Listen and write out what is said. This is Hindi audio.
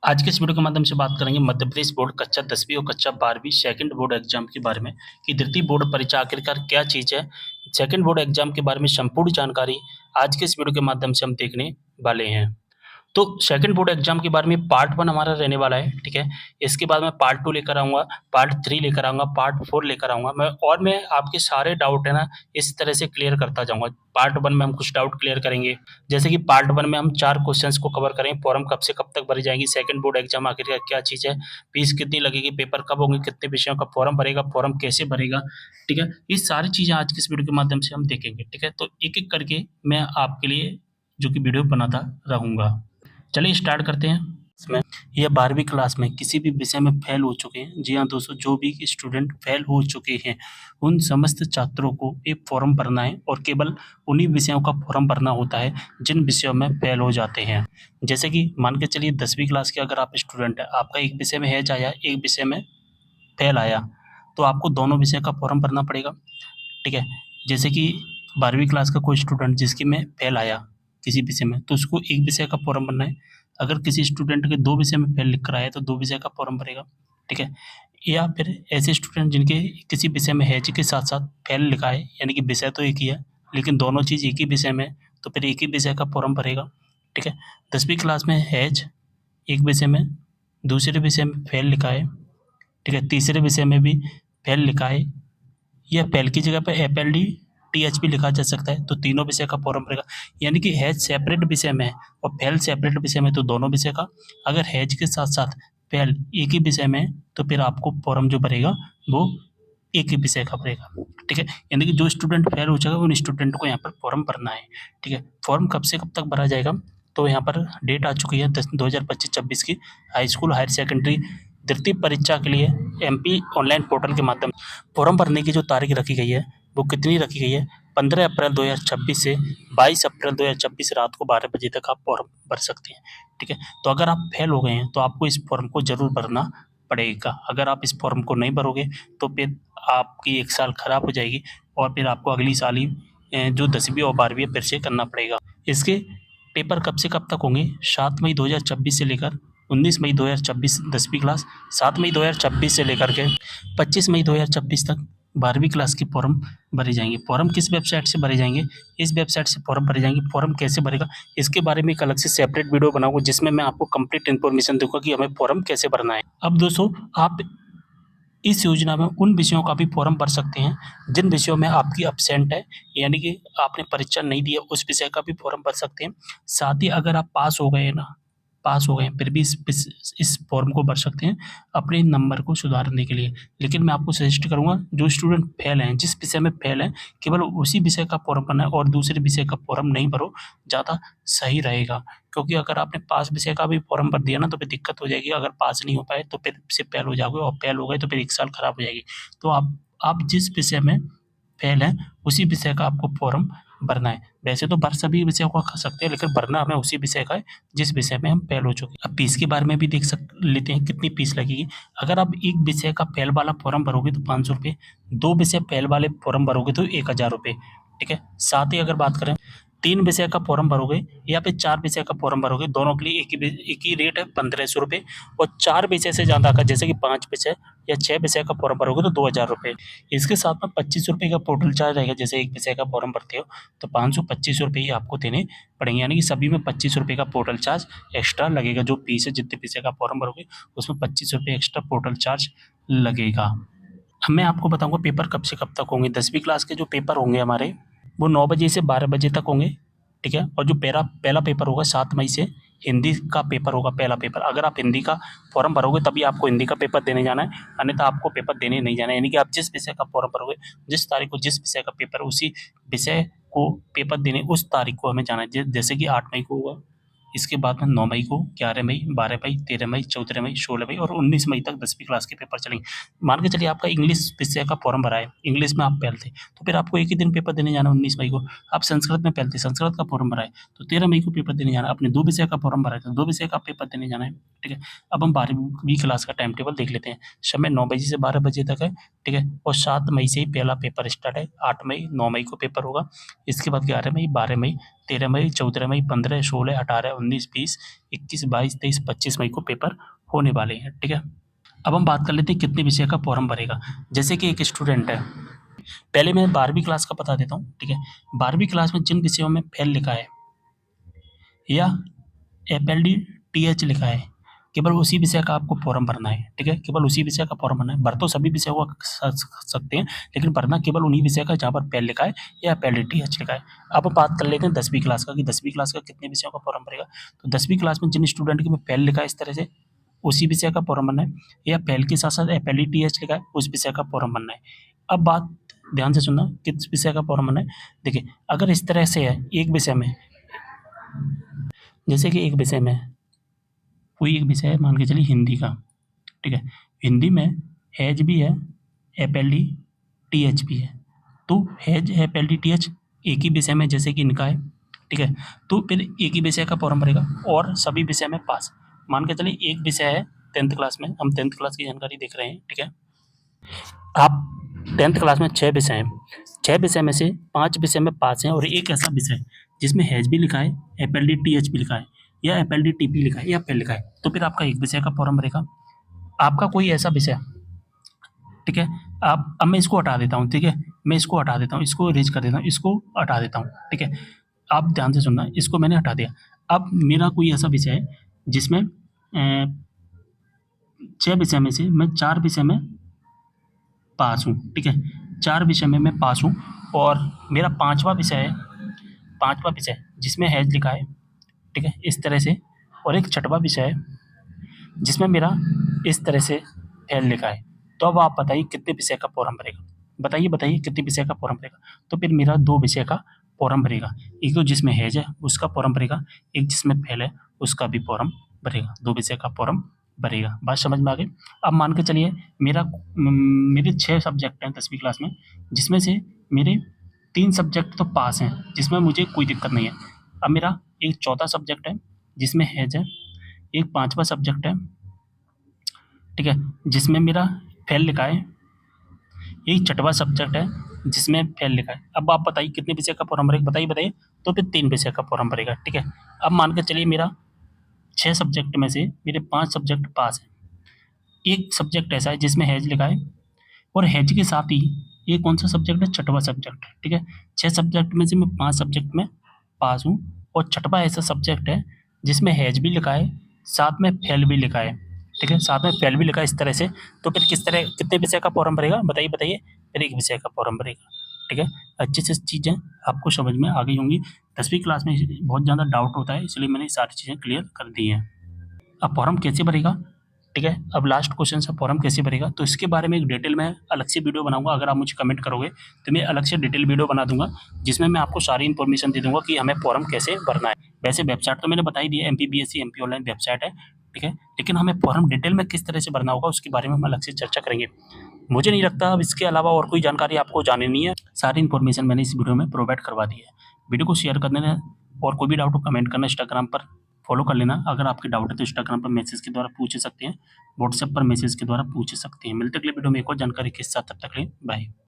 आज के इस वीडियो के माध्यम से बात करेंगे मध्य प्रदेश बोर्ड कक्षा 10वीं और कक्षा 12वीं सेकंड बोर्ड एग्जाम के बारे में कि द्वितीय बोर्ड परीक्षा आखिरकार क्या चीज़ है। सेकंड बोर्ड एग्जाम के बारे में संपूर्ण जानकारी आज के इस वीडियो के माध्यम से हम देखने वाले हैं। तो सेकंड बोर्ड एग्जाम के बारे में पार्ट 1 हमारा रहने वाला है, ठीक है। इसके बाद मैं पार्ट 2 लेकर आऊँगा, पार्ट 3 लेकर आऊँगा, पार्ट 4 लेकर आऊँगा मैं आपके सारे डाउट है ना इस तरह से क्लियर करता जाऊँगा। पार्ट 1 में हम कुछ डाउट क्लियर करेंगे, जैसे कि पार्ट 1 में हम 4 क्वेश्चंस को कवर करेंगे। फॉर्म कब से कब तक भरी जाएगी, सेकंड बोर्ड एग्जाम आखिरकार क्या चीज़ है, फीस कितनी लगेगी, पेपर कब होंगे, कितने विषयों का फॉर्म भरेगा, फॉर्म कैसे भरेगा, ठीक है। ये सारी चीज़ें आज के इस वीडियो के माध्यम से हम देखेंगे, ठीक है। तो एक-एक करके मैं आपके लिए जो कि वीडियो बनाता रहूँगा। चलिए स्टार्ट करते हैं। इसमें यह 12वीं क्लास में किसी भी विषय में फेल हो चुके हैं, जी हाँ दोस्तों, जो भी स्टूडेंट फेल हो चुके हैं उन समस्त छात्रों को एक फॉर्म भरना है और केवल उन्हीं विषयों का फॉर्म भरना होता है जिन विषयों में फेल हो जाते हैं। जैसे कि मान के चलिए 10वीं क्लास के अगर आप स्टूडेंट हैं, आपका एक विषय में हैज आया, एक विषय में फेल आया, तो आपको दोनों विषय का फॉर्म भरना पड़ेगा, ठीक है। जैसे कि 12वीं क्लास का कोई स्टूडेंट जिसकी में फेल आया किसी विषय में, तो उसको एक विषय का फॉर्म भरना है। अगर किसी स्टूडेंट के 2 विषय में फेल लिख कर आया है तो 2 विषय का फॉर्म भरेगा, ठीक है। या फिर ऐसे स्टूडेंट जिनके किसी विषय में हैज के साथ-साथ फेल लिखा है, यानी कि विषय तो एक ही है, लेकिन दोनों चीज़ एक ही विषय में है, तो फिर एक ही विषय का फॉर्म भरेगा, ठीक है। 10वीं क्लास में हैज एक विषय में, दूसरे विषय में फेल लिखा है, ठीक है, तीसरे विषय में भी फेल लिखा है, या फेल की जगह पे एफएलडी टीएचपी लिखा जा सकता है, तो तीनों विषय का फॉर्म भरेगा। यानी कि हैज सेपरेट विषय में है और फेल सेपरेट विषय में, तो दोनों विषय का। अगर हैज के साथ-साथ फेल एक ही विषय में है, तो फिर आपको फॉर्म जो भरेगा वो एक ही विषय का भरेगा, ठीक है। यानी कि जो स्टूडेंट फेल हो जाएगा उन स्टूडेंट को यहाँ पर फॉर्म भरना है, ठीक है। फॉर्म कब से कब तक भरा जाएगा, तो यहाँ पर डेट आ चुकी है 2025-26 की। हाई स्कूल हायर सेकेंडरी द्वितीय परीक्षा के लिए एमपी ऑनलाइन पोर्टल के माध्यम फॉर्म भरने की जो तारीख रखी गई है वो कितनी रखी गई है, 15 अप्रैल 2026 से 22 अप्रैल 2026 रात को 12 बजे तक आप फॉर्म भर सकते हैं, ठीक है। तो अगर आप फेल हो गए हैं तो आपको इस फॉर्म को ज़रूर भरना पड़ेगा। अगर आप इस फॉर्म को नहीं भरोगे तो फिर आपकी 1 साल खराब हो जाएगी और फिर आपको अगली साल ही जो 10वीं और 12वीं है फिर से करना पड़ेगा। इसके पेपर कब से कब तक होंगे, 7 मई 2026 से लेकर 19 मई 2026 10वीं क्लास, 7 मई 2026 से लेकर के 25 मई 2026 तक 12वीं क्लास की फॉर्म भरे जाएंगे। फॉर्म किस वेबसाइट से भरे जाएंगे, इस वेबसाइट से फॉर्म भरे जाएंगे। फॉर्म कैसे भरेगा, इसके बारे में एक अलग से सेपरेट वीडियो बनाऊंगा जिसमें मैं आपको कंप्लीट इन्फॉर्मेशन दूंगा कि हमें फॉर्म कैसे भरना है। अब दोस्तों, आप इस योजना में उन विषयों का भी फॉर्म भर सकते हैं जिन विषयों में आपकी एब्सेंट है, यानी कि आपने परीक्षा नहीं दी है, उस विषय का भी फॉर्म भर सकते हैं। साथ ही अगर आप पास हो गए ना, पास हो गए हैं, फिर भी इस फॉर्म को भर सकते हैं अपने नंबर को सुधारने के लिए। लेकिन मैं आपको सजेस्ट करूँगा जो स्टूडेंट फेल हैं, जिस विषय में फेल हैं, केवल उसी विषय का फॉर्म भरना है और दूसरे विषय का फॉर्म नहीं भरो, ज़्यादा सही रहेगा। क्योंकि अगर आपने पास विषय का भी फॉर्म भर दिया ना तो फिर दिक्कत हो जाएगी। अगर पास नहीं हो पाए तो फिर से फेल हो जाओगे और फेल हो गए तो फिर 1 साल खराब हो जाएगी। तो आप जिस विषय में फेल हैं उसी विषय का आपको फॉर्म भरना है। वैसे तो भर सभी विषयों का कर सकते हैं, लेकिन भरना हमें उसी विषय का है जिस विषय में हम फेल हो चुके हैं। अब फीस के बारे में भी देख लेते हैं कितनी फीस लगेगी। अगर आप एक विषय का फेल वाला फॉर्म भरोगे तो 500 रुपये, 2 विषय फेल वाले फॉर्म भरोगे तो 1000 रुपये, ठीक है। साथ ही अगर बात करें 3 विषय का फॉर्म भरोगे या फिर 4 विषय का फॉर्म भरोगे, दोनों के लिए एक ही रेट है 1500 रुपये। और 4 विषय से ज़्यादा का, जैसे कि 5 विषय या 6 विषय का फॉर्म भरोगे तो 2000 रुपये। इसके साथ में 25 रुपये का पोर्टल चार्ज रहेगा। जैसे एक विषय का फॉर्म भरते हो तो 525 रुपये ही आपको देने पड़ेंगे, यानी कि सभी में 25 रुपये का पोर्टल चार्ज एक्स्ट्रा लगेगा। जो फीस है, जितने विषय का फॉर्म भरोगे उसमें 25 रुपये एक्स्ट्रा पोर्टल चार्ज लगेगा। अब मैं आपको बताऊँगा पेपर कब से कब तक होंगे। 10वीं क्लास के जो पेपर होंगे हमारे वो 9 बजे से 12 बजे तक होंगे, ठीक है। और जो पहला पेपर होगा 7 मई से हिंदी का पेपर होगा, पहला पेपर। अगर आप हिंदी का फॉर्म भरोगे तभी आपको हिंदी का पेपर देने जाना है, अन्यथा आपको पेपर देने नहीं जाना है। यानी कि आप जिस विषय का फॉर्म भरोगे, जिस तारीख को जिस विषय का पेपर है, उसी विषय को पेपर देने उस तारीख को हमें जाना है। जैसे कि 8 मई को होगा, इसके बाद में 9 मई को, 11 मई, 12 मई, 13 मई, 14 मई, 16 मई और 19 मई तक 10वीं क्लास के पेपर चलेंगे। मान के चलिए आपका इंग्लिश विषय का फॉर्म भरा है, इंग्लिश में आप फेल थे, तो फिर आपको एक ही दिन पेपर देने जाना है 19 मई को। आप संस्कृत में फेल थे, संस्कृत का फॉर्म भरा है तो 13 मई को पेपर देने जाना है। आपने 2 विषय का फॉर्म भरा है तो 2 विषय का पेपर देने जाना है, ठीक है। अब हम 12वीं क्लास का टाइम टेबल देख लेते हैं। समय 9 बजे से 12 बजे तक है, ठीक है। और 7 मई से ही पहला पेपर स्टार्ट है। 8 मई 9 मई को पेपर होगा। इसके बाद 11 मई 12 मई 13 मई 14 मई 15 16 18 19 20 21 22 23 25 मई को पेपर होने वाले हैं, ठीक है। अब हम बात कर लेते हैं कितने विषय का फॉर्म भरेगा। जैसे कि एक स्टूडेंट है, पहले मैं 12वीं क्लास का बता देता हूँ, ठीक है। 12वीं क्लास में जिन विषयों में फेल लिखा है या FLD TH लिखा है, केवल उसी विषय का आपको फॉर्म भरना है, ठीक है। केवल उसी विषय का फॉर्म भरना है। भर तो सभी विषयों का सकते हैं, लेकिन भरना केवल उन्हीं विषय का जहाँ पर फेल लिखा है या FLD TH लिखा है। अब बात कर लेते हैं 10वीं क्लास का कि 10वीं क्लास का कितने विषयों का फॉर्म भरेगा। तो 10वीं क्लास में जिन स्टूडेंट के में फेल लिखा है इस तरह से, उसी विषय का फॉर्म भरना है, या फेल के साथ साथ FLD TH लिखा है उस विषय का फॉर्म भरना है। अब बात ध्यान से सुनना, किस विषय का फॉर्म भरना है। देखिए, अगर इस तरह से है एक विषय में, जैसे कि एक विषय में कोई एक विषय है, मान के चलिए हिंदी का, ठीक है। हिंदी में हैज भी है, FLD TH भी है। तो हैज FLD TH एक ही विषय में जैसे कि इनका है, ठीक है। तो फिर एक ही विषय का फॉर्म भरेगा और सभी विषय में पास। मान के चलिए एक विषय है 10th क्लास में, हम 10th क्लास की जानकारी देख रहे हैं, ठीक है। आप 10th क्लास में 6 विषय हैं, 6 विषय में से 5 विषय में पास हैं और एक ऐसा विषय जिसमें हैज भी लिखा है, FLD TH भी लिखा है या FLD TP लिखा है या फेल लिखा है, तो फिर आपका एक विषय का फॉर्म भरेगा। आपका कोई ऐसा विषय, ठीक है। आप, अब मैं इसको हटा देता हूँ, ठीक है। मैं इसको हटा देता हूँ, इसको इरेज कर देता हूँ, इसको हटा देता हूँ, ठीक है। आप ध्यान से सुनना, इसको मैंने हटा दिया। अब मेरा कोई ऐसा विषय है जिसमें 6 विषय में से मैं 4 विषय में पास हूँ, ठीक है। 4 विषय में मैं पास हूँ और मेरा 5वां विषय है, 5वां विषय जिसमें हैज लिखा है, ठीक है, इस तरह से। और एक 6वां विषय है जिसमें मेरा इस तरह से फेल लिखा है। तो अब आप बताइए कितने विषय का फॉर्म भरेगा। बताइए कितने विषय का फॉर्म भरेगा। तो फिर मेरा 2 विषय का फॉर्म भरेगा। एक तो जिसमें हैज है उसका फॉर्म भरेगा, एक जिसमें फेल है उसका भी फॉर्म भरेगा। 2 विषय का फॉर्म भरेगा। बात समझ में आ गई। अब मान के चलिए मेरे 6 सब्जेक्ट हैं 10वीं क्लास में, जिसमें से मेरे 3 सब्जेक्ट तो पास हैं, जिसमें मुझे कोई दिक्कत नहीं है। अब मेरा एक चौथा सब्जेक्ट है जिसमें हैज है, एक 5वां सब्जेक्ट है, ठीक है, जिसमें मेरा फेल लिखा है, एक 6वां सब्जेक्ट है जिसमें फेल लिखा है। अब आप बताइए कितने विषय का फॉर्म भरेगा, बताइए। तो फिर 3 विषय का फॉर्म भरेगा, ठीक है। अब मान के चलिए मेरा 6 सब्जेक्ट में से मेरे 5 सब्जेक्ट पास हैं, एक सब्जेक्ट ऐसा है जिसमें हैज लिखा है और हैज के साथ ही ये कौन सा सब्जेक्ट है, 6वां सब्जेक्ट है, ठीक है। 6 सब्जेक्ट में से मैं 5 सब्जेक्ट में पास हूँ और 6वां ऐसा सब्जेक्ट है जिसमें हैज भी लिखा है, साथ में फेल भी लिखा है, ठीक है, साथ में फेल भी लिखा है इस तरह से। तो फिर कितने विषय का फॉर्म भरेगा, बताइए। फिर एक विषय का फॉर्म भरेगा, ठीक है। अच्छे से चीज़ें आपको समझ में आ गई होंगी। 10वीं क्लास में बहुत ज़्यादा डाउट होता है, इसलिए मैंने सारी चीज़ें क्लियर कर दी हैं। अब फॉर्म कैसे भरेगा, ठीक है। अब लास्ट क्वेश्चन है फॉर्म कैसे भरेगा, तो इसके बारे में एक डिटेल में अलग से वीडियो बनाऊंगा। अगर आप मुझे कमेंट करोगे तो मैं अलग से डिटेल वीडियो बना दूंगा, जिसमें मैं आपको सारी इन्फॉर्मेशन दे दूंगा कि हमें फॉर्म कैसे भरना है। वैसे वेबसाइट तो मैंने बता ही दी है, MPBSC MP ऑनलाइन वेबसाइट है, ठीक है। लेकिन हमें फॉर्म डिटेल में किस तरह से भरना होगा उसके बारे में हम अलग से चर्चा करेंगे। मुझे नहीं लगता अब इसके अलावा और कोई जानकारी आपको जाननी है। सारी इन्फॉर्मेशन मैंने इस वीडियो में प्रोवाइड करवा दी है। वीडियो को शेयर कर देना और कोई भी डाउट हो कमेंट करना, इंस्टाग्राम पर फॉलो कर लेना। अगर आपके डाउट है तो इंस्टाग्राम पर मैसेज के द्वारा पूछ सकते हैं, व्हाट्सएप पर मैसेज के द्वारा पूछ सकते हैं। मिलते अगले वीडियो में एक और जानकारी के साथ, तब तक के लिए बाय।